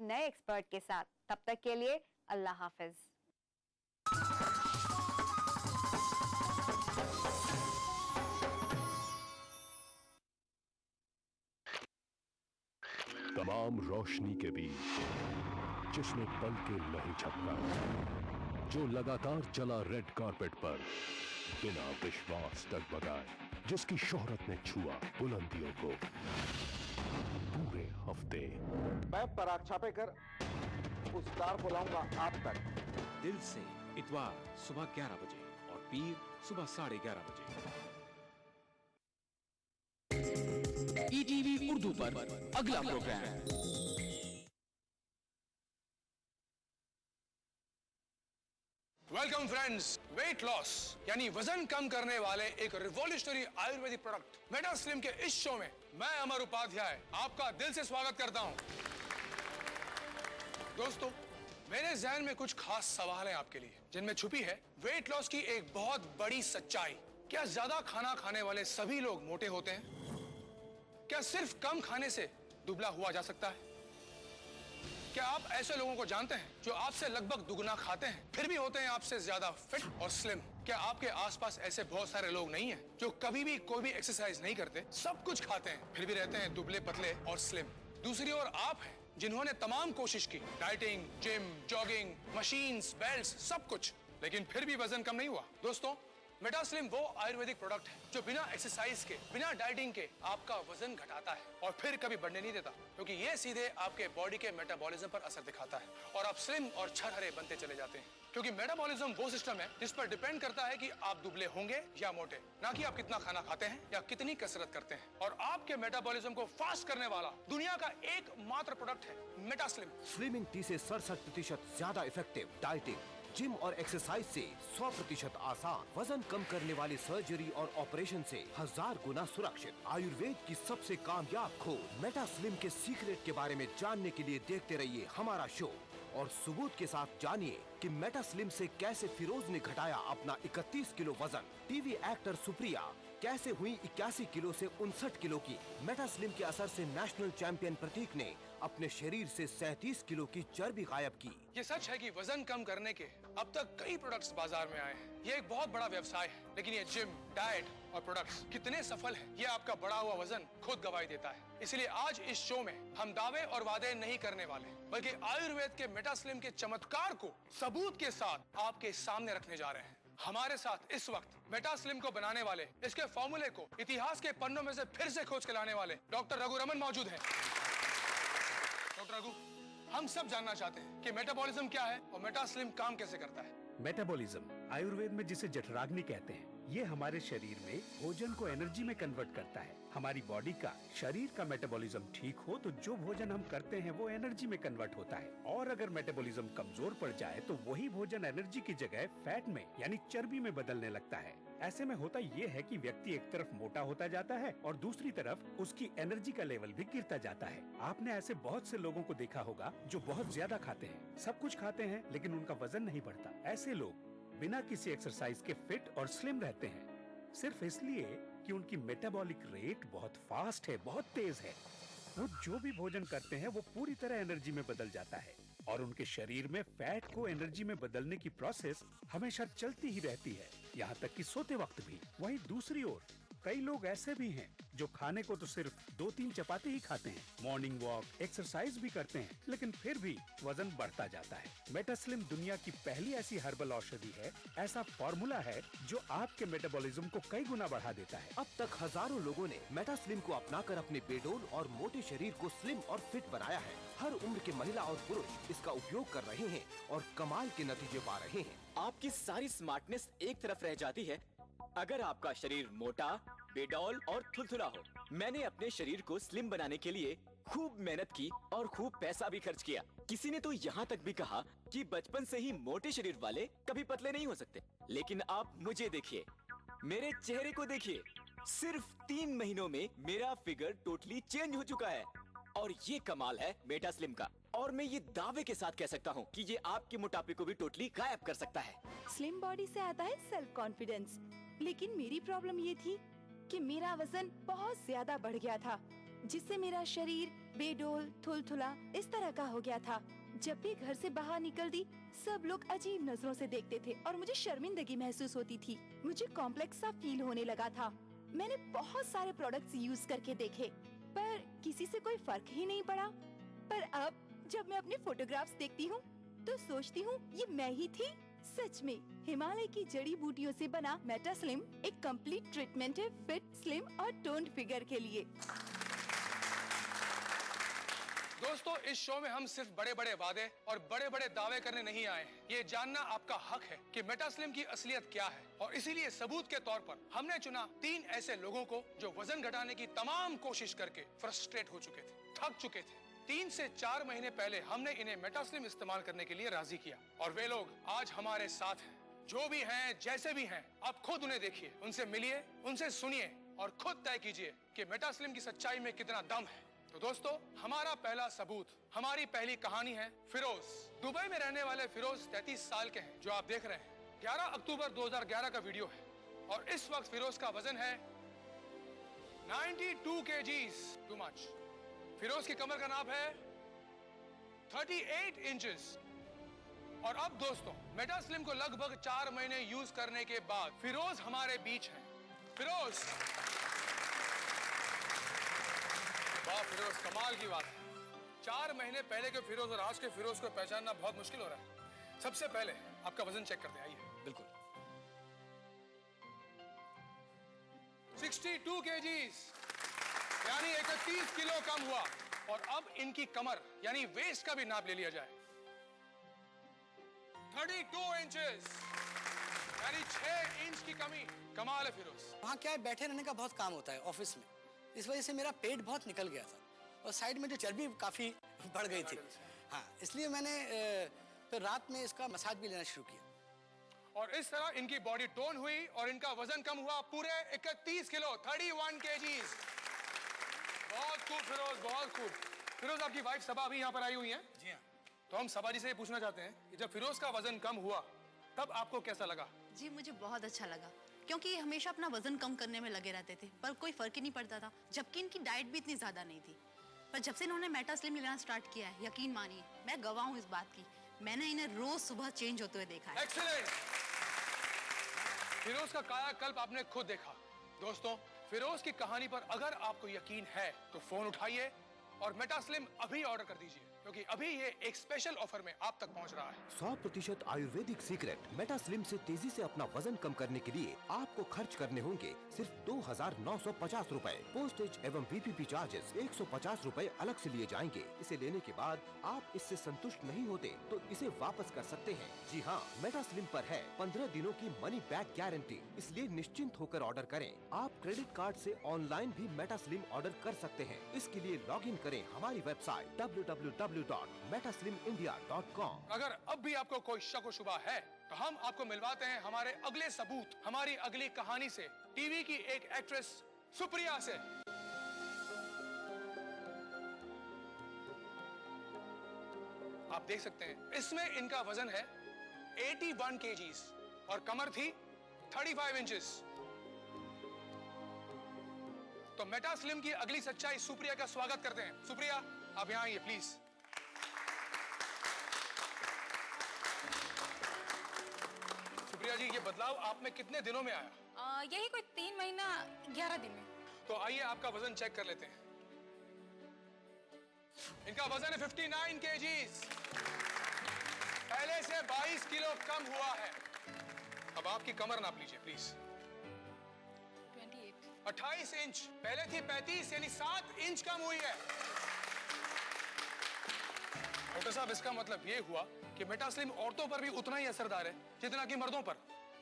नए एक्सपर्ट के साथ। तब तक के लिए अल्लाह हाफिज। तमाम रोशनी के बीच जिसने पल के नहीं झपका, जो लगातार चला रेड कारपेट पर बिना विश्वास डगमगाए, जिसकी शोहरत ने छुआ बुलंदियों को पूरे हफ्ते। मैं पराग छापेकर उस स्टार को लाऊंगा आप तक। दिल से इतवार सुबह 11 बजे और पीर सुबह 11:30 बजे। ईटीवी उर्दू पर अगला program. Welcome friends. Weight loss यानी वजन कम करने वाले एक रिवॉल्यूशनरी आयुर्वेदिक प्रोडक्ट मेटा स्लिम के इस शो में मैं अमर उपाध्याय आपका दिल से स्वागत करता हूं। दोस्तों, मेरे जहन में कुछ खास सवाल हैं आपके लिए, जिनमें छुपी है वेट लॉस की एक बहुत बड़ी सच्चाई। क्या ज्यादा खाना खाने वाले सभी लोग मोटे होते हैं? क्या सिर्फ कम खाने से दुबला हुआ जा सकता है? क्या आप ऐसे लोगों को जानते हैं जो आपसे लगभग दुगना खाते हैं फिर भी होते हैं आपसे ज्यादा फिट और स्लिम? क्या आपके आसपास ऐसे बहुत सारे लोग नहीं हैं जो कभी भी कोई भी एक्सरसाइज नहीं करते, सब कुछ खाते हैं फिर भी रहते हैं दुबले पतले और स्लिम? दूसरी ओर आप हैं जिन्होंने तमाम कोशिश की, dieting, gym, jogging, machines, belts, सब कुछ, लेकिन फिर भी वजन कम नहीं हुआ। दोस्तों, मेटा स्लिम वो आयुर्वेदिक प्रोडक्ट है जो बिना एक्सरसाइज के, बिना डाइटिंग के आपका वजन घटाता है और फिर कभी बढ़ने नहीं देता, क्योंकि ये सीधे आपके बॉडी के मेटाबॉलिज्म पर असर दिखाता है और आप स्लिम और छरहरे बनते चले जाते हैं। क्योंकि मेटाबॉलिज्म वो सिस्टम है जिस पर डिपेंड करता है कि आप दुबले होंगे या मोटे, ना कि आप कितना खाना खाते हैं या कितनी कसरत करते हैं। और आपके मेटाबॉलिज्म को फास्ट करने वाला दुनिया का एकमात्र प्रोडक्ट है मेटा स्लिम। स्लिमिंग टी से 67% ज्यादा इफेक्टिव, डाइटिंग, जिम और एक्सरसाइज से 100% आसान, वजन कम करने वाली सर्जरी और ऑपरेशन से 1000 गुना सुरक्षित, आयुर्वेद की सबसे कामयाब खोज मेटा स्लिम के सीक्रेट के बारे में जानने के लिए देखते रहिए हमारा शो और सबूत के साथ जानिए कि मेटा स्लिम से कैसे फिरोज ने घटाया अपना 31 किलो वजन, टीवी एक्टर सुप्रिया कैसे हुई 81 किलो से 59 किलो की, मेटा स्लिम के असर से नेशनल चैंपियन प्रतीक ने अपने शरीर से 37 किलो की चर्बी गायब की। ये सच है कि वजन कम करने के अब तक कई प्रोडक्ट्स बाजार में आए हैं। ये एक बहुत बड़ा व्यवसाय है, लेकिन ये जिम, डाइट और प्रोडक्ट्स कितने सफल हैं, ये आपका बढ़ा हुआ वजन खुद गवाही देता है। इसलिए आज इस शो में हम दावे और वादे नहीं करने वाले, बल्कि आयुर्वेद के मेटा स्लिम के चमत्कार को सबूत के साथ आपके सामने रखने जा रहे हैं। हमारे साथ इस वक्त मेटा स्लिम को बनाने वाले, इसके फॉर्मूले को इतिहास के पन्नों में से फिर से खोज के लाने वाले डॉक्टर रघु रमन मौजूद हैं। डॉक्टर रघु, हम सब जानना चाहते हैं कि मेटाबॉलिज्म क्या है और मेटा स्लिम काम कैसे करता है। मेटाबॉलिज्म आयुर्वेद में जिसे जठराग्नि कहते हैं, ये हमारे शरीर में भोजन को एनर्जी में कन्वर्ट करता है। हमारी बॉडी का, शरीर का मेटाबॉलिज्म ठीक हो तो जो भोजन हम करते हैं वो एनर्जी में कन्वर्ट होता है, और अगर मेटाबॉलिज्म कमजोर पड़ जाए तो वही भोजन एनर्जी की जगह फैट में यानी चर्बी में बदलने लगता है। ऐसे में होता ये है कि व्यक्ति एक तरफ मोटा होता जाता है और दूसरी तरफ उसकी एनर्जी का लेवल भी गिरता जाता है। आपने ऐसे बहुत से लोगों को देखा होगा जो बहुत ज्यादा खाते हैं, सब कुछ खाते हैं, लेकिन उनका वजन नहीं बढ़ता। ऐसे लोग बिना किसी एक्सरसाइज के फिट और स्लिम रहते हैं, सिर्फ इसलिए कि उनकी मेटाबॉलिक रेट बहुत फास्ट है, बहुत तेज है। वो जो भी भोजन करते हैं वो पूरी तरह एनर्जी में बदल जाता है और उनके शरीर में फैट को एनर्जी में बदलने की प्रोसेस हमेशा चलती ही रहती है, यहाँ तक कि सोते वक्त भी। वहीं दूसरी ओर कई लोग ऐसे भी हैं जो खाने को तो सिर्फ 2-3 चपाती ही खाते हैं, मॉर्निंग वॉक, एक्सरसाइज भी करते हैं, लेकिन फिर भी वजन बढ़ता जाता है। मेटा स्लिम दुनिया की पहली ऐसी हर्बल औषधि है, ऐसा फॉर्मूला है जो आपके मेटाबॉलिज्म को कई गुना बढ़ा देता है। अब तक हजारों लोगों ने मेटा स्लिम को अपनाकर अपने बेडोल और मोटे शरीर को स्लिम और फिट बनाया है। हर उम्र के महिला और पुरुष इसका उपयोग कर रहे हैं और कमाल के नतीजे पा रहे हैं। आपकी सारी स्मार्टनेस एक तरफ रह जाती है अगर आपका शरीर मोटा, बेडौल और थुलथुला हो। मैंने अपने शरीर को स्लिम बनाने के लिए खूब मेहनत की और खूब पैसा भी खर्च किया। किसी ने तो यहाँ तक भी कहा कि बचपन से ही मोटे शरीर वाले कभी पतले नहीं हो सकते। लेकिन आप मुझे देखिए, मेरे चेहरे को देखिए, सिर्फ 3 महीनों में मेरा फिगर टोटली चेंज हो चुका है। और ये कमाल है मेटा स्लिम का। और मैं ये दावे के साथ कह सकता हूँ कि ये आपके मोटापे को भी टोटली गायब कर सकता है। स्लिम बॉडी से आता है सेल्फ कॉन्फिडेंस, लेकिन मेरी प्रॉब्लम ये थी कि मेरा वजन बहुत ज्यादा बढ़ गया था, जिससे मेरा शरीर बेडोल, थुलथुला इस तरह का हो गया था। जब भी घर से बाहर निकलती सब लोग अजीब नजरों से देखते थे और मुझे शर्मिंदगी महसूस होती थी। मुझे कॉम्प्लेक्स सा फील होने लगा था। मैंने बहुत सारे प्रोडक्ट्स यूज करके देखे पर किसी से कोई फर्क ही नहीं पड़ा। पर अब जब मैं अपने फोटोग्राफ्स देखती हूँ तो सोचती हूँ ये मैं ही थी। सच में हिमालय की जड़ी बूटियों से बना मेटास्लिम एक कंप्लीट ट्रीटमेंट है फिट, स्लिम और टोन्ड फिगर के लिए। दोस्तों, इस शो में हम सिर्फ बड़े बड़े वादे और बड़े बड़े दावे करने नहीं आए हैं। ये जानना आपका हक है कि मेटास्लिम की असलियत क्या है, और इसीलिए सबूत के तौर पर हमने चुना 3 ऐसे लोगों को जो वजन घटाने की तमाम कोशिश करके फ्रस्ट्रेट हो चुके थे, थक चुके थे। 3 से 4 महीने पहले हमने इन्हें मेटास्लिम इस्तेमाल करने के लिए राजी किया और वे लोग आज हमारे साथ हैं। जो भी हैं, जैसे भी हैं, आप खुद उन्हें देखिए, उनसे मिलिए, उनसे सुनिए और खुद तय कीजिए कि मेटास्लिम की सच्चाई में कितना दम है। तो दोस्तों, हमारा पहला सबूत, हमारी पहली कहानी है फिरोज। दुबई में रहने वाले फिरोज 33 साल के हैं। जो आप देख रहे हैं 11 अक्टूबर 2011 का वीडियो है और इस वक्त फिरोज का वजन है 92 kgs। Too much. फिरोज की कमर का नाप है 38 इंचेस। और अब दोस्तों, मेटास्लिम को लगभग 4 महीने यूज करने के बाद फिरोज हमारे बीच है। फिरोज, वाह फिरोज, कमाल की बात है। 4 महीने पहले के फिरोज और आज के फिरोज को पहचानना बहुत मुश्किल हो रहा है। सबसे पहले आपका वजन चेक करते हैं, आइए। बिल्कुल। 62 kgs, यानी 31 किलो कम हुआ। और अब इनकी कमर यानी वेस्ट का भी नाप ले लिया जाए, 32 इंचेस, यानी 6 इंच की कमी। कमाल है फिरोज। वहाँ क्या है, बैठे रहने का बहुत काम होता है ऑफिस में, इस वजह से मेरा पेट बहुत निकल गया था और साइड में जो चर्बी काफी बढ़ गई थी। हाँ, इसलिए मैंने फिर रात में इसका मसाज भी लेना शुरू किया और इस तरह इनकी बॉडी टोन हुई और इनका वजन कम हुआ पूरे 31 किलो, 31 kgs। बहुत खूब फिरोज, बहुत खूब। फिरोज, आपकी वाइफ सबा अभी यहाँ पर आई हुई है। जी हाँ। तो हम सबा जी से ये पूछना चाहते हैं कि जब फिरोज का वजन कम हुआ तब आपको कैसा लगा? जी, मुझे बहुत अच्छा लगा क्योंकि ये हमेशा अपना वजन कम करने में लगे रहते थे पर कोई फर्क ही नहीं पड़ता था, जबकि इनकी डाइट भी इतनी ज्यादा नहीं थी। पर जब से इन्होंने मेटास्लिम लेना स्टार्ट किया है, यकीन मानिए मैं गवाह हूँ इस बात की, मैंने इन्हें रोज सुबह चेंज होते हुए देखा है। एक्सीलेंट। फिरोज का कायाकल्प आपने खुद देखा। दोस्तों, फिरोज की कहानी पर अगर आपको यकीन है तो फोन उठाइए और मेटास्लिम अभी ऑर्डर कर दीजिए, क्योंकि अभी ये एक स्पेशल ऑफर में आप तक पहुंच रहा है। 100% आयुर्वेदिक सीक्रेट मेटास्लिम से तेजी से अपना वजन कम करने के लिए आपको खर्च करने होंगे सिर्फ 2,950 रुपए। पोस्टेज एवं BPP चार्जेस 150 रुपए अलग से लिए जाएंगे। इसे लेने के बाद आप इससे संतुष्ट नहीं होते तो इसे वापस कर सकते हैं। जी हाँ, मेटास्लिम पर है 15 दिनों की मनी बैक गारंटी, इसलिए निश्चिंत होकर ऑर्डर करें। आप क्रेडिट कार्ड से ऑनलाइन भी मेटास्लिम ऑर्डर कर सकते हैं। इसके लिए लॉग इन करें हमारी वेबसाइट www.metaslimindia.com। अगर अब भी आपको कोई शक व शुबा है तो हम आपको मिलवाते हैं हमारे अगले सबूत, हमारी अगली कहानी से, टीवी की एक एक्ट्रेस सुप्रिया से। आप देख सकते हैं इसमें इनका वजन है 81 kgs और कमर थी 35 इंचेस। तो मेटास्लिम की अगली सच्चाई सुप्रिया का स्वागत करते हैं। सुप्रिया, आप यहाँ आइए प्लीज। सुप्रिया जी, ये बदलाव आप में कितने दिनों में आया? यही कोई 3 महीना 11 दिन में। तो आइए आपका वजन चेक कर लेते हैं। इनका वजन है 59 kgs, पहले से 22 किलो कम हुआ है। अब आपकी कमर नाप लीजिए प्लीज। 28 इंच, पहले थी 35, यानी 7 इंच कम हुई है। डॉक्टर साहब, इसका मतलब ये हुआ कि मेटास्लिम औरतों पर भी उतना ही असरदार है जितना कि मर्दों पर।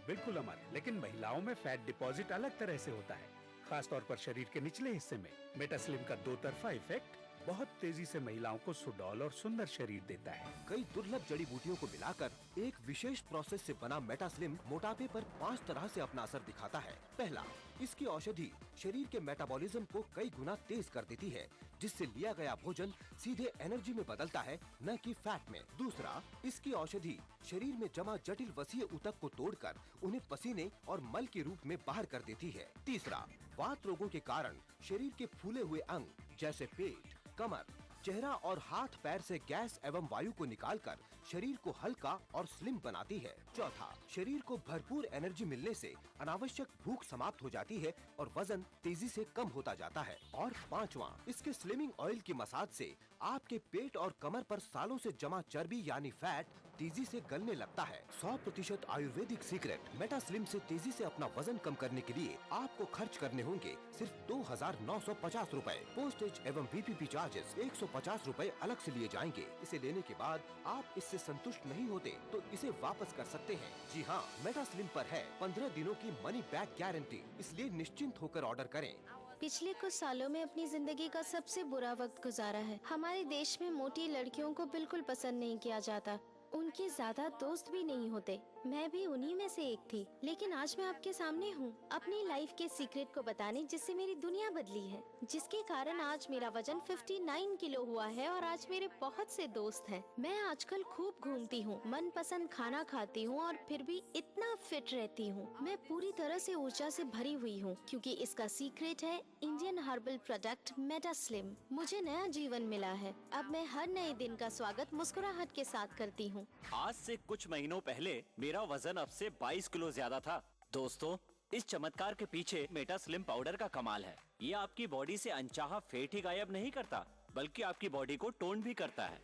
बिल्कुल अमर, लेकिन महिलाओं में फैट डिपॉजिट अलग तरह से होता है, खास तौर पर शरीर के निचले हिस्से में। मेटास्लिम का 2 तरफा इफेक्ट बहुत तेजी से महिलाओं को सुडौल और सुंदर शरीर देता है। कई दुर्लभ जड़ी बूटियों को मिलाकर एक विशेष प्रोसेस से बना मेटास्लिम मोटापे पर 5 तरह से अपना असर दिखाता है। पहला, इसकी औषधि शरीर के मेटाबॉलिज्म को कई गुना तेज कर देती है, जिससे लिया गया भोजन सीधे एनर्जी में बदलता है, न कि फैट में। दूसरा, इसकी औषधि शरीर में जमा जटिल वसीय ऊतक को तोड़कर उन्हें पसीने और मल के रूप में बाहर कर देती है। तीसरा, वात रोगों के कारण शरीर के फूले हुए अंग जैसे पेट, कमर, चेहरा और हाथ पैर से गैस एवं वायु को निकालकर शरीर को हल्का और स्लिम बनाती है। चौथा, शरीर को भरपूर एनर्जी मिलने से अनावश्यक भूख समाप्त हो जाती है और वजन तेजी से कम होता जाता है। और पांचवा, इसके स्लिमिंग ऑयल की मसाज से आपके पेट और कमर पर सालों से जमा चर्बी यानी फैट तेजी से गलने लगता है। 100% आयुर्वेदिक सीक्रेट मेटा स्लिम से तेजी से अपना वजन कम करने के लिए आपको खर्च करने होंगे सिर्फ 2,950 रूपए। पोस्टेज एवं VPP चार्जेस 150 रूपए अलग से लिए जाएंगे। इसे लेने के बाद आप इससे संतुष्ट नहीं होते तो इसे वापस कर सकते हैं। जी हाँ, मेटा स्लिम पर है 15 दिनों की मनी बैक गारंटी, इसलिए निश्चिंत होकर ऑर्डर करें। पिछले कुछ सालों में अपनी जिंदगी का सबसे बुरा वक्त गुजारा है। हमारे देश में मोटी लड़कियों को बिल्कुल पसंद नहीं किया जाता, उनके ज्यादा दोस्त भी नहीं होते। मैं भी उन्हीं में से एक थी, लेकिन आज मैं आपके सामने हूँ अपनी लाइफ के सीक्रेट को बताने, जिससे मेरी दुनिया बदली है, जिसके कारण आज मेरा वजन 59 किलो हुआ है और आज मेरे बहुत से दोस्त हैं। मैं आजकल खूब घूमती हूँ, मनपसंद खाना खाती हूँ और फिर भी इतना फिट रहती हूँ। मैं पूरी तरह से ऊर्जा से भरी हुई हूँ, क्योंकि इसका सीक्रेट है Indian herbal product meta slim. मुझे नया जीवन मिला है। अब मैं हर नए दिन का स्वागत मुस्कुराहट के साथ करती हूँ। आज से कुछ महीनों पहले मेरा वजन अब से 22 किलो ज्यादा था। दोस्तों, इस चमत्कार के पीछे मेटा स्लिम पाउडर का कमाल है। ये आपकी बॉडी से अनचाहा फैट ही गायब नहीं करता, बल्कि आपकी बॉडी को टोन भी करता है।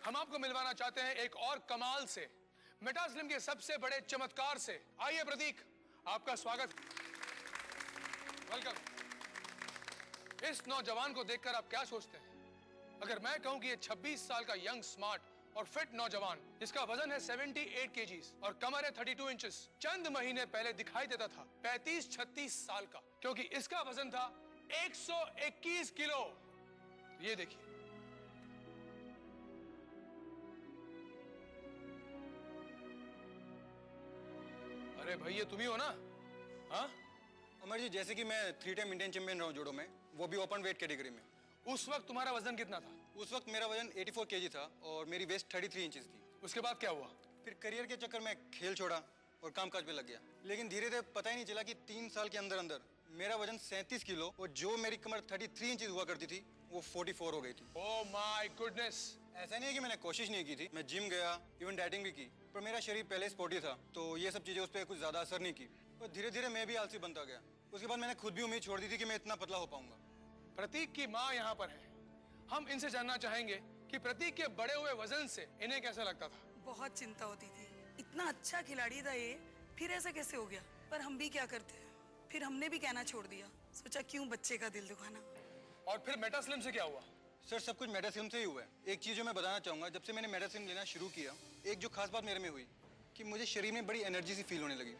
हम आपको मिलवाना चाहते हैं एक और कमाल से, मेटा स्लिम के सबसे बड़े चमत्कार से। आइए प्रतीक, आपका स्वागत। वेलकम। इस नौजवान को देखकर आप क्या सोचते हैं? अगर मैं कहूं कि ये 26 साल का यंग, स्मार्ट और फिट नौजवान, इसका वजन है 78 kgs और कमर है 32 इंचेस, चंद महीने पहले दिखाई देता था 35-36 साल का, क्योंकि इसका वजन था 121 किलो। ये देखिए, अरे भाई ये तुम ही हो ना? हाँ अमर जी, जैसे कि मैं 3 टाइम इंडियन चैंपियन रहा हूँ जूडो में, वो भी ओपन वेट कैटेगरी में। उस वक्त तुम्हारा वजन कितना था? उस वक्त मेरा वजन 84 kg था और मेरी वेस्ट 33 इंचेस थी। उसके बाद क्या हुआ? फिर करियर के चक्कर में खेल छोड़ा और कामकाज पे लग गया, लेकिन धीरे धीरे पता ही नहीं चला कि 3 साल के अंदर अंदर मेरा वजन 37 किलो और जो मेरी कमर 33 इंचेस हुआ करती थी वो 44 हो गई थी। Oh my goodness. ऐसा नहीं है कि मैंने कोशिश नहीं की थी, मैं जिम गया, इवन डाइटिंग भी की, पर मेरा शरीर पहले स्पोर्टी था तो ये सब चीजें उस पर कुछ ज्यादा असर नहीं की और धीरे धीरे मैं भी आलसी बनता गया। उसके बाद मैंने खुद भी उम्मीद छोड़ दी थी कि मैं इतना पतला हो पाऊंगा। प्रतीक की माँ यहाँ पर है, हम इनसे जानना चाहेंगे कि प्रतीक के बड़े हुए वजन से इन्हें कैसा लगता था। बहुत चिंता होती थी, इतना अच्छा खिलाड़ी था ये, फिर ऐसा कैसे हो गया? पर हम भी क्या करते हैं, फिर हमने भी कहना छोड़ दिया, सोचा क्यों बच्चे का दिल दुखाना। और फिर मेटा स्लिम से क्या हुआ? सर सब कुछ मेटा स्लिम से ही हुआ है। एक चीज जो मैं बताना चाहूंगा, जब से मैंने मेटा स्लिम लेना शुरू किया, एक जो खास बात मेरे में हुई कि मुझे शरीर में बड़ी एनर्जी सी फील होने लगी।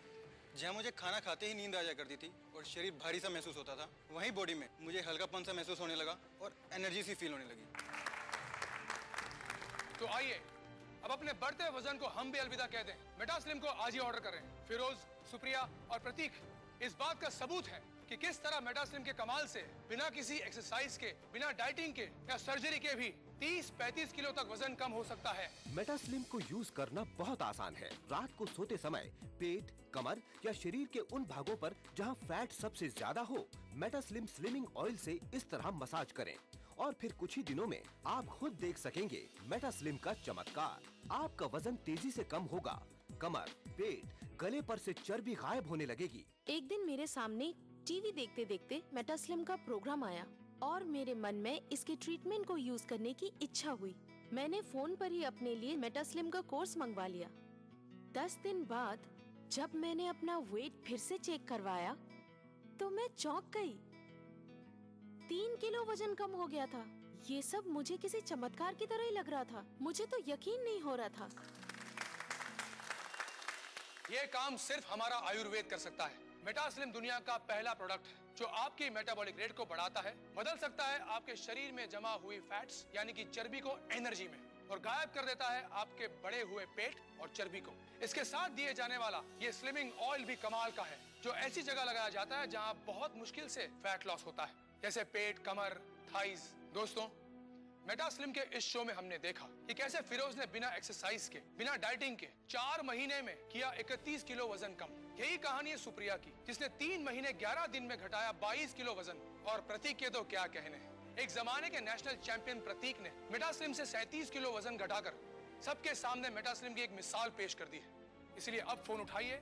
जहाँ मुझे खाना खाते ही नींद आ जाया करती थी और शरीर भारी सा महसूस होता था, वहीं बॉडी में मुझे हल्कापन सा महसूस होने लगा और एनर्जी सी फील होने लगी। तो आइए अब अपने बढ़ते वजन को हम भी अलविदा कह दें। मेटा स्लिम को आज ही ऑर्डर करें। फिरोज, सुप्रिया और प्रतीक इस बात का सबूत है कि किस तरह मेटा स्लिम के कमाल से बिना किसी एक्सरसाइज के, बिना डाइटिंग के या सर्जरी के भी 30-35 किलो तक वजन कम हो सकता है। मेटा स्लिम को यूज करना बहुत आसान है। रात को सोते समय पेट, कमर या शरीर के उन भागों पर जहां फैट सबसे ज्यादा हो, मेटा स्लिम स्लिमिंग ऑयल से इस तरह मसाज करें और फिर कुछ ही दिनों में आप खुद देख सकेंगे मेटा स्लिम का चमत्कार। आपका वजन तेजी से कम होगा, कमर, पेट, गले पर से चर्बी गायब होने लगेगी। एक दिन मेरे सामने टीवी देखते देखते मेटा स्लिम का प्रोग्राम आया और मेरे मन में इसके ट्रीटमेंट को यूज करने की इच्छा हुई। मैंने फोन पर ही अपने लिए मेटा स्लिम का कोर्स मंगवा लिया। 10 दिन बाद जब मैंने अपना वेट फिर से चेक करवाया तो मैं चौंक गई। 3 किलो वजन कम हो गया था। ये सब मुझे किसी चमत्कार की तरह ही लग रहा था। मुझे तो यकीन नहीं हो रहा था। ये काम सिर्फ हमारा आयुर्वेद कर सकता है। मेटा स्लिम दुनिया का पहला प्रोडक्ट है जो आपकी मेटाबॉलिक रेट को बढ़ाता है, बदल सकता है आपके शरीर में जमा हुई फैट्स यानी कि चर्बी को एनर्जी में और गायब कर देता है आपके बढ़े हुए पेट और चर्बी को। इसके साथ दिए जाने वाला ये स्लिमिंग ऑयल भी कमाल का है, जो ऐसी जगह लगाया जाता है जहां बहुत मुश्किल से फैट लॉस होता है, जैसे पेट, कमर, थाइज। दोस्तों, मेटा स्लिम के इस शो में हमने देखा कि कैसे फिरोज ने बिना एक्सरसाइज के, बिना डाइटिंग के 4 महीने में किया 31 किलो वजन कम। यही कहानी है सुप्रिया की, जिसने 3 महीने 11 दिन में घटाया 22 किलो वजन। और प्रतीक के तो क्या कहने। एक जमाने के नेशनल चैंपियन प्रतीक ने मेटास्लिम से 37 किलो वजन घटाकर सबके सामने मेटास्लिम की एक मिसाल पेश कर दी है। इसलिए अब फोन उठाइए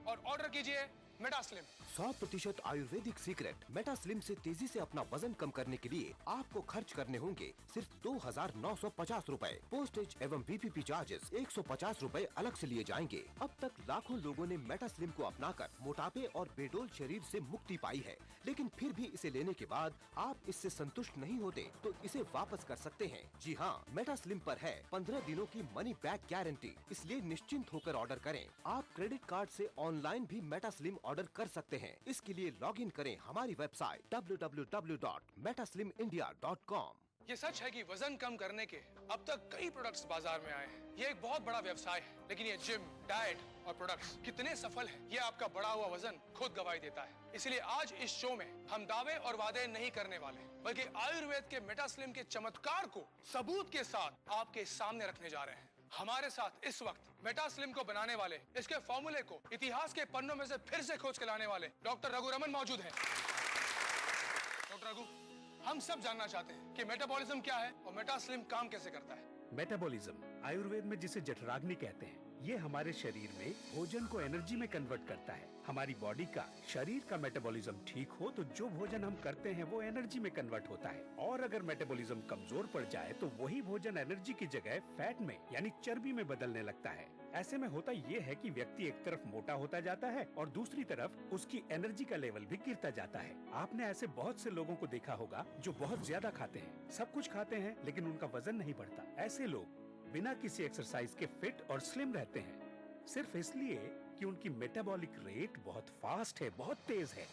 और ऑर्डर कीजिए मेटास्लिम। 100% आयुर्वेदिक सीक्रेट मेटास्लिम से तेजी से अपना वजन कम करने के लिए आपको खर्च करने होंगे सिर्फ 2,950 रूपए। पोस्टेज एवं BPP चार्जेस 150 रूपए अलग से लिए जाएंगे। अब तक लाखों लोगों ने मेटास्लिम को अपनाकर मोटापे और बेडोल शरीर से मुक्ति पाई है, लेकिन फिर भी इसे लेने के बाद आप इससे संतुष्ट नहीं होते तो इसे वापस कर सकते हैं। जी हाँ, मेटास्लिम पर है 15 दिनों की मनी बैक गारंटी, इसलिए निश्चिंत होकर ऑर्डर करें। आप क्रेडिट कार्ड से ऑनलाइन भी मेटास्लिम ऑर्डर कर सकते हैं। इसके लिए लॉगिन करें हमारी वेबसाइट www.metaslimindia.com। ये सच है कि वजन कम करने के अब तक कई प्रोडक्ट्स बाजार में आए हैं। ये एक बहुत बड़ा व्यवसाय है, लेकिन ये जिम, डाइट और प्रोडक्ट्स कितने सफल हैं, ये आपका बढ़ा हुआ वजन खुद गवाही देता है। इसलिए आज इस शो में हम दावे और वादे नहीं करने वाले, बल्कि आयुर्वेद के मेटास्लिम के चमत्कार को सबूत के साथ आपके सामने रखने जा रहे हैं। हमारे साथ इस वक्त मेटास्लिम को बनाने वाले, इसके फॉर्मूले को इतिहास के पन्नों में से फिर से खोज के लाने वाले डॉक्टर रघु रमन मौजूद हैं। डॉक्टर रघु, हम सब जानना चाहते हैं कि मेटाबॉलिज्म क्या है और मेटास्लिम काम कैसे करता है। मेटाबॉलिज्म आयुर्वेद में जिसे जठराग्नि कहते हैं, ये हमारे शरीर में भोजन को एनर्जी में कन्वर्ट करता है। हमारी बॉडी का, शरीर का मेटाबॉलिज्म ठीक हो तो जो भोजन हम करते हैं वो एनर्जी में कन्वर्ट होता है, और अगर मेटाबॉलिज्म कमजोर पड़ जाए तो वही भोजन एनर्जी की जगह फैट में यानी चर्बी में बदलने लगता है। ऐसे में होता ये है कि व्यक्ति एक तरफ मोटा होता जाता है और दूसरी तरफ उसकी एनर्जी का लेवल भी गिरता जाता है। आपने ऐसे बहुत से लोगों को देखा होगा जो बहुत ज्यादा खाते हैं, सब कुछ खाते हैं, लेकिन उनका वजन नहीं बढ़ता। ऐसे लोग बिना किसी एक्सरसाइज के फिट और स्लिम रहते हैं, सिर्फ इसलिए कि उनकी मेटाबॉलिक रेट बहुत फास्ट है, बहुत तेज है।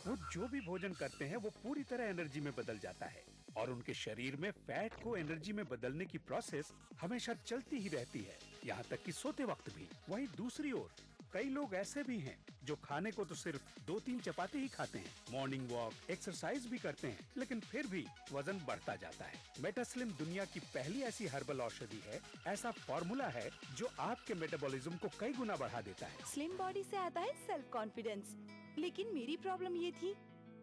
वो जो भी भोजन करते हैं वो पूरी तरह एनर्जी में बदल जाता है, और उनके शरीर में फैट को एनर्जी में बदलने की प्रोसेस हमेशा चलती ही रहती है, यहाँ तक कि सोते वक्त भी। वहीं दूसरी ओर कई लोग ऐसे भी हैं जो खाने को तो सिर्फ 2-3 चपाती ही खाते हैं, मॉर्निंग वॉक, एक्सरसाइज भी करते हैं, लेकिन फिर भी वजन बढ़ता जाता है। मेटास्लिम दुनिया की पहली ऐसी हर्बल औषधि है, ऐसा फॉर्मूला है जो आपके मेटाबॉलिज्म को कई गुना बढ़ा देता है। स्लिम बॉडी से आता है सेल्फ कॉन्फिडेंस, लेकिन मेरी प्रॉब्लम ये थी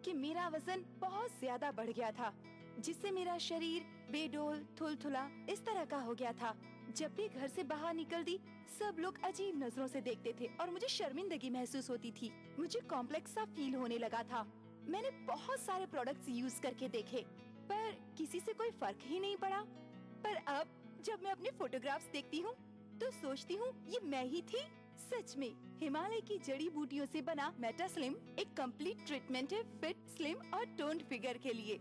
कि मेरा वजन बहुत ज्यादा बढ़ गया था, जिससे मेरा शरीर बेडोल, थुलथुला इस तरह का हो गया था। जब भी घर से बाहर निकलती सब लोग अजीब नजरों से देखते थे और मुझे शर्मिंदगी महसूस होती थी। मुझे कॉम्प्लेक्स सा फील होने लगा था। मैंने बहुत सारे प्रोडक्ट्स यूज करके देखे, पर किसी से कोई फर्क ही नहीं पड़ा। पर अब जब मैं अपने फोटोग्राफ्स देखती हूँ तो सोचती हूँ ये मैं ही थी। सच में हिमालय की जड़ी बूटियों से बना मेटास्लिम एक कंप्लीट ट्रीटमेंट है फिट, स्लिम और टोन्ड फिगर के लिए।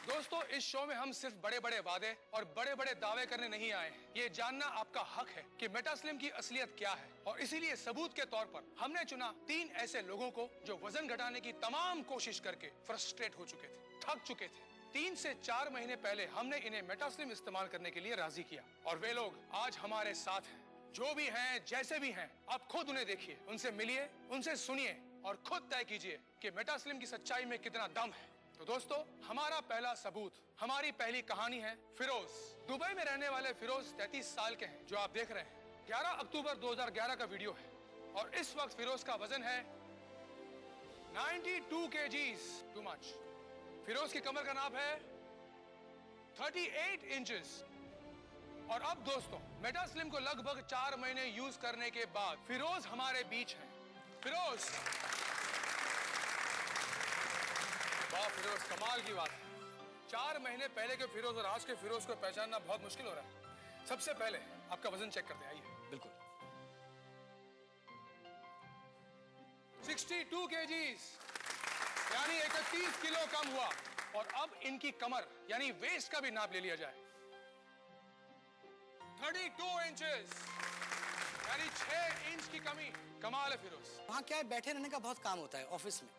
दोस्तों, इस शो में हम सिर्फ बड़े बड़े वादे और बड़े बड़े दावे करने नहीं आए हैं। ये जानना आपका हक है कि मेटास्लिम की असलियत क्या है, और इसीलिए सबूत के तौर पर हमने चुना 3 ऐसे लोगों को जो वजन घटाने की तमाम कोशिश करके फ्रस्ट्रेट हो चुके थे, थक चुके थे। 3 से 4 महीने पहले हमने इन्हें मेटास्लिम इस्तेमाल करने के लिए राजी किया, और वे लोग आज हमारे साथ हैं। जो भी हैं, जैसे भी हैं, आप खुद उन्हें देखिए, उनसे मिलिए, उनसे सुनिए और खुद तय कीजिए कि मेटास्लिम की सच्चाई में कितना दम है। तो दोस्तों, हमारा पहला सबूत, हमारी पहली कहानी है फिरोज। दुबई में रहने वाले फिरोज 33 साल के हैं, जो आप देख रहे हैं। 11 अक्टूबर 2011 का वीडियो है, और इस वक्त फिरोज का वजन है 92 kgs, टू मच। फिरोज की कमर का नाप है 38 इंचेस। और अब दोस्तों, मेटास्लिम को लगभग 4 महीने यूज करने के बाद फिरोज हमारे बीच हैं। फिरोज, वाह फिरोज, कमाल की बात है। 4 महीने पहले के फिरोज और आज के फिरोज को पहचानना बहुत मुश्किल हो रहा है। सबसे पहले आपका वजन चेक करते हैं, आइए। बिल्कुल। 62 kgs, यानी 31 किलो कम हुआ। और अब इनकी कमर यानी वेस्ट का भी नाप ले लिया जाए, 32 इंचेस, यानी 6 इंच की कमी। कमाल है फिरोज। वहाँ क्या है, बैठे रहने का बहुत काम होता है ऑफिस में,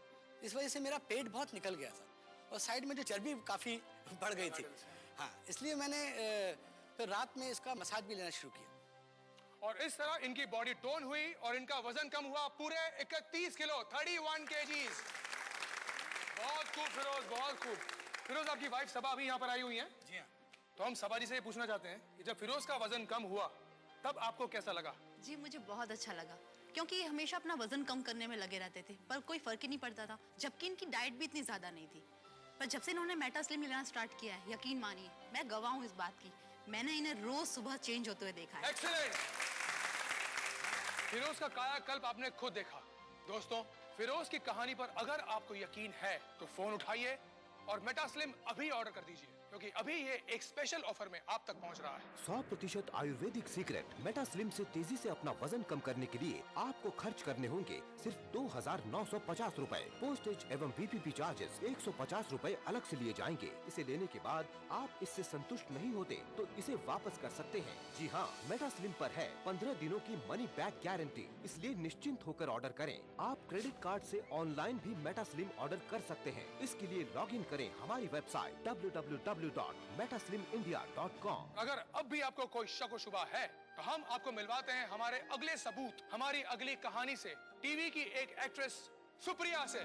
इस वजह से मेरा पेट बहुत निकल गया था और साइड में जो चर्बी काफ़ी बढ़ गई थी। हाँ, इसलिए मैंने फिर रात में इसका मसाज भी लेना शुरू किया, और इस तरह इनकी बॉडी टोन हुई और इनका वजन कम हुआ पूरे 31 किलो, 31 kgs। बहुत खूब फिरोज, बहुत खूब। फिरोज, आपकी वाइफ सबा अभी यहाँ पर आई हुई है। जी हाँ। तो हम सबा जी से ये पूछना चाहते हैं कि जब फिरोज का वजन कम हुआ तब आपको कैसा लगा? जी, मुझे बहुत अच्छा लगा, क्योंकि ये हमेशा अपना वजन कम करने में लगे रहते थे पर कोई फर्क ही नहीं पड़ता था, जबकि इनकी डाइट भी इतनी ज्यादा नहीं थी। पर जब से इन्होंने मेटा स्लिम लेना स्टार्ट किया है, यकीन मानिए मैं गवाह हूँ इस बात की, मैंने इन्हें रोज सुबह चेंज होते हुए देखा है। एक्सीलेंट। फिरोज का कायाकल्प आपने खुद देखा। दोस्तों, फिरोज की कहानी पर अगर आपको यकीन है तो फोन उठाइए और मेटा स्लिम अभी ऑर्डर कर दीजिए, क्योंकि अभी ये एक स्पेशल ऑफर में आप तक पहुंच रहा है। 100% आयुर्वेदिक सीक्रेट मेटा स्लिम से तेजी से अपना वजन कम करने के लिए आपको खर्च करने होंगे सिर्फ 2,950 रूपए। पोस्टेज एवं VPP चार्जेस 150 रूपए अलग से लिए जाएंगे। इसे लेने के बाद आप इससे संतुष्ट नहीं होते तो इसे वापस कर सकते हैं। जी हाँ, मेटा स्लिम पर है 15 दिनों की मनी बैक गारंटी, इसलिए निश्चिंत होकर ऑर्डर करें। आप क्रेडिट कार्ड से ऑनलाइन भी मेटा स्लिम ऑर्डर कर सकते हैं। इसके लिए लॉग इन करें हमारी वेबसाइट www.metaslimindia.com। अगर अब भी आपको कोई शक व शुबा है तो हम आपको मिलवाते हैं हमारे अगले सबूत, हमारी अगली कहानी से, टीवी की एक एक्ट्रेस सुप्रिया से।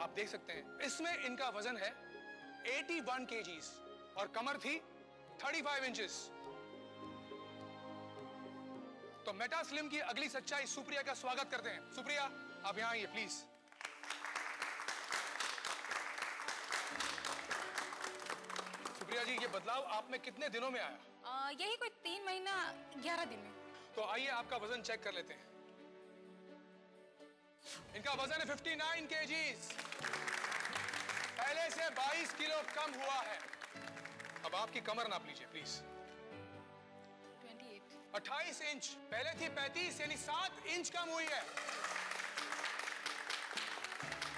आप देख सकते हैं इसमें इनका वजन है 81 kgs और कमर थी 35 इंचेस। तो मेटा स्लिम की अगली सच्चाई सुप्रिया का स्वागत करते हैं। सुप्रिया, आप यहाँ आइए प्लीज। सुप्रिया जी, ये बदलाव आप में कितने दिनों में आया? यही कोई 3 महीना 11 दिन में। तो आइए आपका वजन चेक कर लेते हैं। इनका वजन है 59 kgs, पहले से 22 किलो कम हुआ है। अब आपकी कमर नाप लीजिए प्लीज। 28 इंच, पहले थी 35, यानी 7 इंच कम हुई है।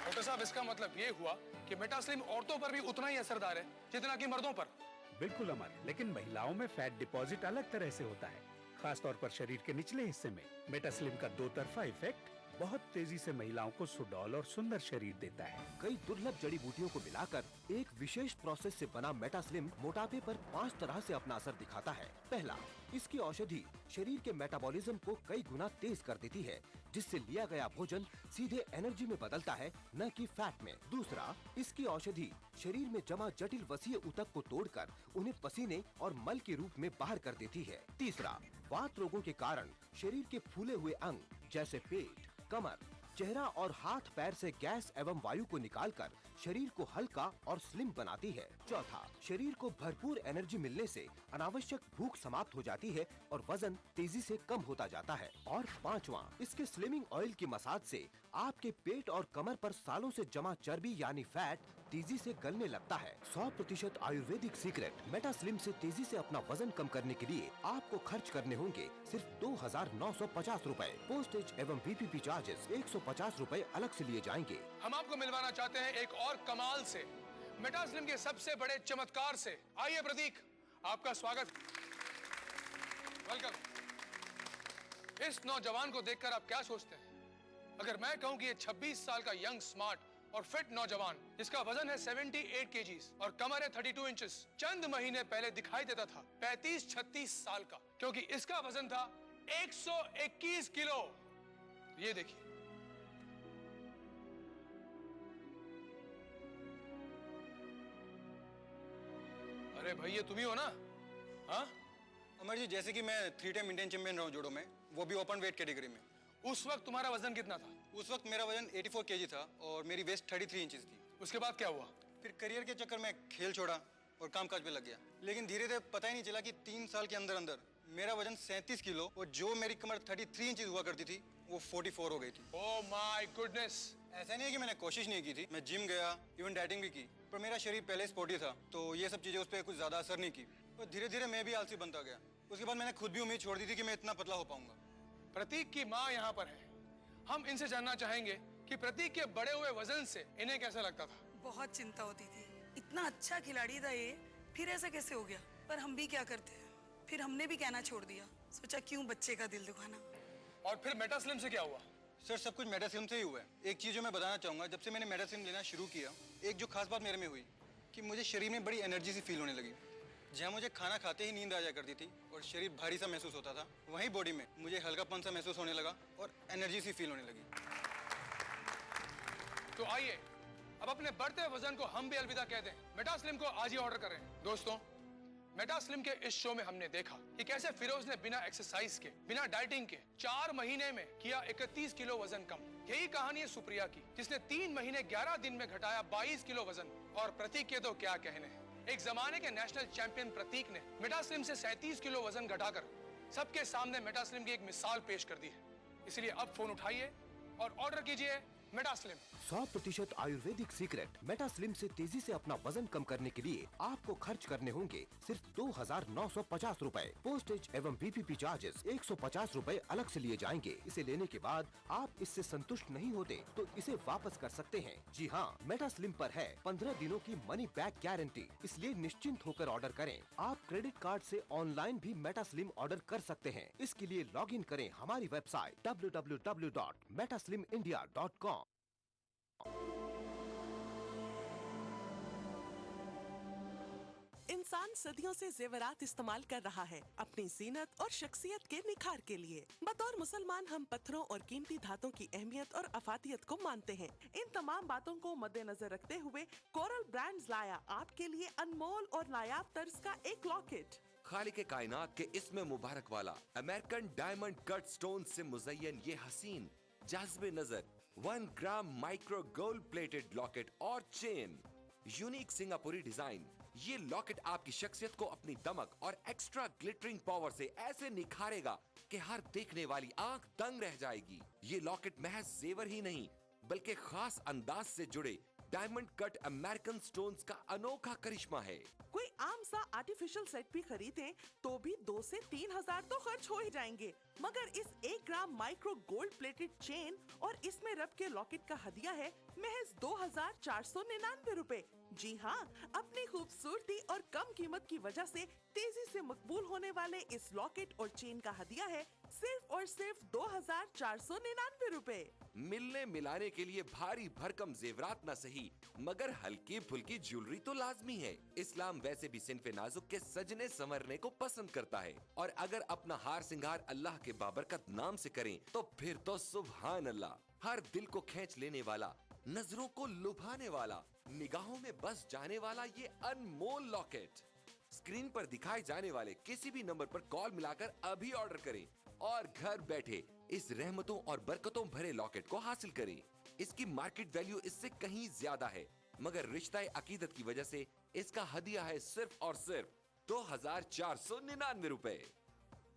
डॉक्टर साहब, इसका मतलब ये हुआ कि मेटा स्लिम औरतों पर भी उतना ही असरदार है जितना कि मर्दों पर। बिल्कुल अमर, लेकिन महिलाओं में फैट डिपॉजिट अलग तरह से होता है, खास तौर पर शरीर के निचले हिस्से में। मेटा स्लिम का दो तरफा इफेक्ट बहुत तेजी से महिलाओं को सुडौल और सुंदर शरीर देता है। कई दुर्लभ जड़ी बूटियों को मिलाकर एक विशेष प्रोसेस से बना मेटा स्लिम मोटापे पर 5 तरह से अपना असर दिखाता है। पहला, इसकी औषधि शरीर के मेटाबॉलिज्म को कई गुना तेज कर देती है, जिससे लिया गया भोजन सीधे एनर्जी में बदलता है, न कि फैट में। दूसरा, इसकी औषधि शरीर में जमा जटिल वसीय ऊतक को तोड़कर उन्हें पसीने और मल के रूप में बाहर कर देती है। तीसरा, वात रोगों के कारण शरीर के फूले हुए अंग जैसे पेट, कमर, चेहरा और हाथ पैर से गैस एवं वायु को निकालकर शरीर को हल्का और स्लिम बनाती है। चौथा, शरीर को भरपूर एनर्जी मिलने से अनावश्यक भूख समाप्त हो जाती है और वजन तेजी से कम होता जाता है। और पांचवा, इसके स्लिमिंग ऑयल की मसाज से आपके पेट और कमर पर सालों से जमा चर्बी यानी फैट तेजी से गलने लगता है। 100% आयुर्वेदिक सीक्रेट मेटा स्लिम से तेजी से अपना वजन कम करने के लिए आपको खर्च करने होंगे सिर्फ 2,950 रूपए। पोस्टेज एवं VPP चार्जेस 150 रूपए अलग से लिए जाएंगे। हम आपको मिलवाना चाहते हैं एक और कमाल से, मेटा स्लिम के सबसे बड़े चमत्कार से। आइए प्रतीक, आपका स्वागत। वेलकम। इस नौजवान को देखकर आप क्या सोचते हैं? अगर मैं कहूं कि ये 26 साल का यंग, स्मार्ट और फिट नौजवान, जिसका वजन है 78 kgs और कमर है 32 इंचेस, चंद महीने पहले दिखाई देता था 35-36 साल का, क्योंकि इसका वजन था 121 किलो। ये देखिए, अरे भाई ये तुम ही हो ना? हाँ अमर जी, जैसे कि मैं 3 टाइम इंडियन चैंपियन रहा हूँ जोड़ो में, वो भी ओपन वेट कैटेगरी में। उस वक्त तुम्हारा वजन कितना था? उस वक्त मेरा वजन 84 kg था और मेरी वेस्ट 33 इंचेस थी। उसके बाद क्या हुआ? फिर करियर के चक्कर में खेल छोड़ा और कामकाज पे लग गया, लेकिन धीरे धीरे पता ही नहीं चला कि 3 साल के अंदर अंदर मेरा वजन 37 किलो और जो मेरी कमर 33 इंचेस हुआ करती थी वो 44 हो गई थी। Oh my goodness. ऐसा नहीं है कि मैंने कोशिश नहीं की थी, मैं जिम गया, इवन डाइटिंग भी की, पर मेरा शरीर पहले स्पोर्टी था तो ये सब चीजें उस पर कुछ ज्यादा असर नहीं की। और धीरे धीरे मैं भी आलसी बनता गया। उसके बाद मैंने खुद भी उम्मीद छोड़ दी थी कि मैं इतना पतला हो पाऊंगा। प्रतीक की माँ यहाँ पर है, हम इनसे जानना चाहेंगे कि प्रतीक के बड़े हुए वजन से इन्हें कैसा लगता था। बहुत चिंता होती थी, इतना अच्छा खिलाड़ी था ये, फिर ऐसा कैसे हो गया। पर हम भी क्या करते हैं, फिर हमने भी कहना छोड़ दिया, सोचा क्यों बच्चे का दिल दुखाना। और फिर मेटा स्लिम से क्या हुआ? सर सब कुछ मेटा स्लिम से ही हुआ है। एक चीज जो मैं बताना चाहूंगा, जब से मैंने मेटा स्लिम लेना शुरू किया, एक जो खास बात मेरे में हुई कि मुझे शरीर में बड़ी एनर्जी सी फील होने लगी। जहाँ मुझे खाना खाते ही नींद आ जाया करती थी और शरीर भारी सा महसूस होता था, वहीं बॉडी में मुझे हल्कापन सा महसूस होने लगा और एनर्जी सी फील होने लगी। तो आइए अब अपने बढ़ते वजन को हम भी अलविदा कह दें, मेटा स्लिम को आज ही ऑर्डर करें। दोस्तों, मेटा स्लिम के इस शो में हमने देखा कि कैसे फिरोज ने बिना एक्सरसाइज के, बिना डाइटिंग के 4 महीने में किया 31 किलो वजन कम। यही कहानी है सुप्रिया की, जिसने 3 महीने 11 दिन में घटाया 22 किलो वजन। और प्रतीक के तो क्या कहने हैं। एक जमाने के नेशनल चैंपियन प्रतीक ने मेटा स्लिम से 37 किलो वजन घटाकर सबके सामने मेटा स्लिम की एक मिसाल पेश कर दी है। इसलिए अब फोन उठाइए और ऑर्डर कीजिए Meta slim. 100% Ayurvedic secret Meta slim से तेजी से अपना वजन कम करने के लिए आपको खर्च करने होंगे सिर्फ 2,950 रूपए। पोस्टेज एवं PPP चार्जेस 150 रूपए अलग से लिए जाएंगे। इसे लेने के बाद आप इससे संतुष्ट नहीं होते तो इसे वापस कर सकते हैं। जी हाँ, मेटा स्लिम पर है 15 दिनों की मनी बैक गारंटी, इसलिए निश्चिंत होकर ऑर्डर करें। आप क्रेडिट कार्ड से ऑनलाइन भी मेटा स्लिम ऑर्डर कर सकते हैं। इसके लिए लॉग इन करें हमारी वेबसाइट www.metaslimindia.com। इंसान सदियों से जेवरात इस्तेमाल कर रहा है अपनी जीनत और शख्सियत के निखार के लिए। बतौर मुसलमान हम पत्थरों और कीमती धातों की अहमियत और अफादियत को मानते हैं। इन तमाम बातों को मद्देनजर रखते हुए कोरल ब्रांड्स लाया आपके लिए अनमोल और नायाब तर्ज का एक लॉकेट। खालिक कायनात के इसमें मुबारक वाला अमेरिकन डायमंड कट स्टोन से मुज़य्यन ये हसीन जाज़बे नजर 1 ग्राम माइक्रो गोल्ड प्लेटेड लॉकेट और चेन। यूनिक सिंगापुरी डिजाइन, ये लॉकेट आपकी शख्सियत को अपनी दमक और एक्स्ट्रा ग्लिटरिंग पावर से ऐसे निखारेगा कि हर देखने वाली आंख दंग रह जाएगी। ये लॉकेट महज जेवर ही नहीं बल्कि खास अंदाज से जुड़े डायमंड कट अमेरिकन स्टोन्स का अनोखा करिश्मा है। कोई आम सा आर्टिफिशियल सेट भी खरीदें तो भी 2 से 3 हजार तो खर्च हो ही जाएंगे, मगर इस 1 ग्राम माइक्रो गोल्ड प्लेटेड चेन और इसमें रब के लॉकेट का हदिया है महज 2,499 रूपए। जी हाँ, अपनी खूबसूरती और कम कीमत की वजह से तेजी से मकबूल होने वाले इस लॉकेट और चेन का हदिया है सिर्फ और सिर्फ 2,499 रूपए। मिलने मिलाने के लिए भारी भरकम जेवरात न सही मगर हल्की फुल्की ज्वेलरी तो लाजमी है। इस्लाम वैसे भी सिनफे नाजुक के सजने संवरने को पसंद करता है और अगर अपना हार सिंगार अल्लाह के बाबरकत नाम से करें तो फिर तो सुभान अल्लाह। हर दिल को खींच लेने वाला, नजरों को लुभाने वाला, निगाहों में बस जाने वाला ये अनमोल लॉकेट स्क्रीन पर दिखाए जाने वाले किसी भी नंबर पर कॉल मिलाकर अभी ऑर्डर करें और घर बैठे इस रहमतों और बरकतों भरे लॉकेट को हासिल करें। इसकी मार्केट वैल्यू इससे कहीं ज्यादा है मगर रिश्ता अकीदत की वजह से इसका हदिया है सिर्फ और सिर्फ 2,499 रूपए।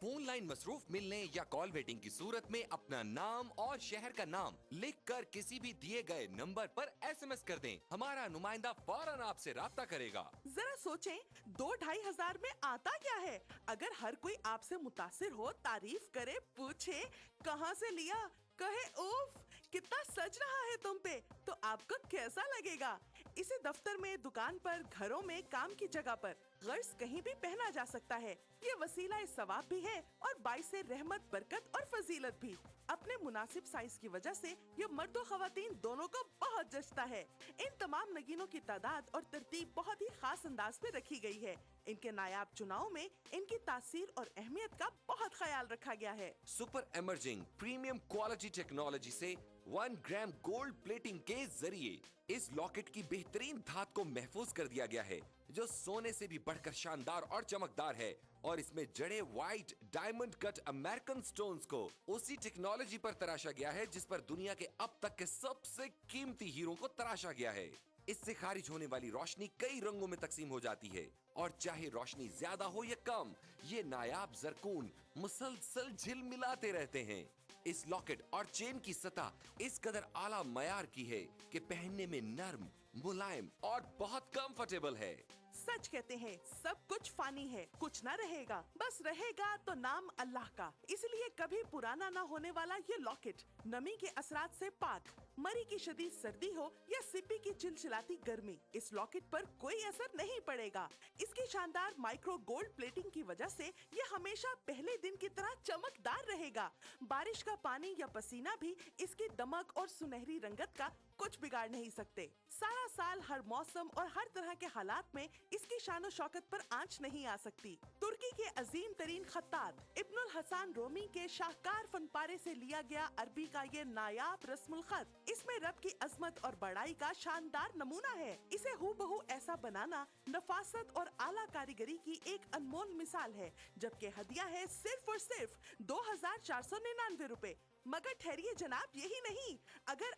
फोन लाइन मसरूफ मिलने या कॉल वेटिंग की सूरत में अपना नाम और शहर का नाम लिखकर किसी भी दिए गए नंबर पर SMS कर दें। हमारा नुमाइंदा फौरन आपसे राब्ता करेगा। जरा सोचें, 2-2.5 हजार में आता क्या है? अगर हर कोई आपसे मुतासिर हो, तारीफ करे, पूछे कहाँ से लिया, कहे उफ कितना सज रहा है तुम पे, तो आपको कैसा लगेगा? इसे दफ्तर में, दुकान पर, घरों में, काम की जगह पर गर्ज कहीं भी पहना जा सकता है। ये वसीला सवाब भी है और बाइसे रहमत, बरकत और फजीलत भी। अपने मुनासिब साइज की वजह से ये मर्द और खवातीन दोनों को बहुत जचता है। इन तमाम नगीनों की तादाद और तरतीब बहुत ही खास अंदाज में रखी गई है। इनके नायाब चुनाव में इनकी तासीर और अहमियत का बहुत ख्याल रखा गया है। Super emerging premium quality technology से 1 ग्राम गोल्ड प्लेटिंग के जरिए इस लॉकेट की बेहतरीन धात को महफूज कर दिया गया है जो सोने से भी बढ़कर शानदार और चमकदार है और इसमें जड़े white diamond cut American stones को उसी टेक्नोलॉजी पर तराशा गया है जिस पर दुनिया के अब तक के सबसे कीमती हीरो को तराशा गया है। इससे खारिज होने वाली रोशनी कई रंगों में तकसीम हो जाती है और चाहे रोशनी ज्यादा हो या कम, ये नायाब जरकून मुसलसल झिलमिलाते रहते हैं। इस लॉकेट और चेन की सतह इस कदर आला मयार की है कि पहनने में नर्म, मुलायम और बहुत कंफर्टेबल है। सच कहते हैं, सब कुछ फानी है, कुछ ना रहेगा, बस रहेगा तो नाम अल्लाह का। इसलिए कभी पुराना ना होने वाला ये लॉकेट नमी के असरात से पाक, मरी की शदीद सर्दी हो या सिप्पी की चिलचिलाती गर्मी, इस लॉकेट पर कोई असर नहीं पड़ेगा। इसकी शानदार माइक्रो गोल्ड प्लेटिंग की वजह से ये हमेशा पहले दिन की तरह चमकदार रहेगा। बारिश का पानी या पसीना भी इसकी दमक और सुनहरी रंगत का कुछ बिगाड़ नहीं सकते। सारा साल हर मौसम और हर तरह के हालात में इसकी शानो शौकत पर आंच नहीं आ सकती। तुर्की के अजीम तरीन खत्तात इब्नुल हसन रोमी के शाहकार फनपारे से लिया गया अरबी का ये नायाब रस्मुल खत, इसमें रब की अजमत और बड़ाई का शानदार नमूना है। इसे हूबहू ऐसा बनाना नफासत और आला कारीगरी की एक अनमोल मिसाल है, जबकि हदिया है सिर्फ और सिर्फ 2499 रुपए। मगर ठहरिए जनाब, यही नहीं, अगर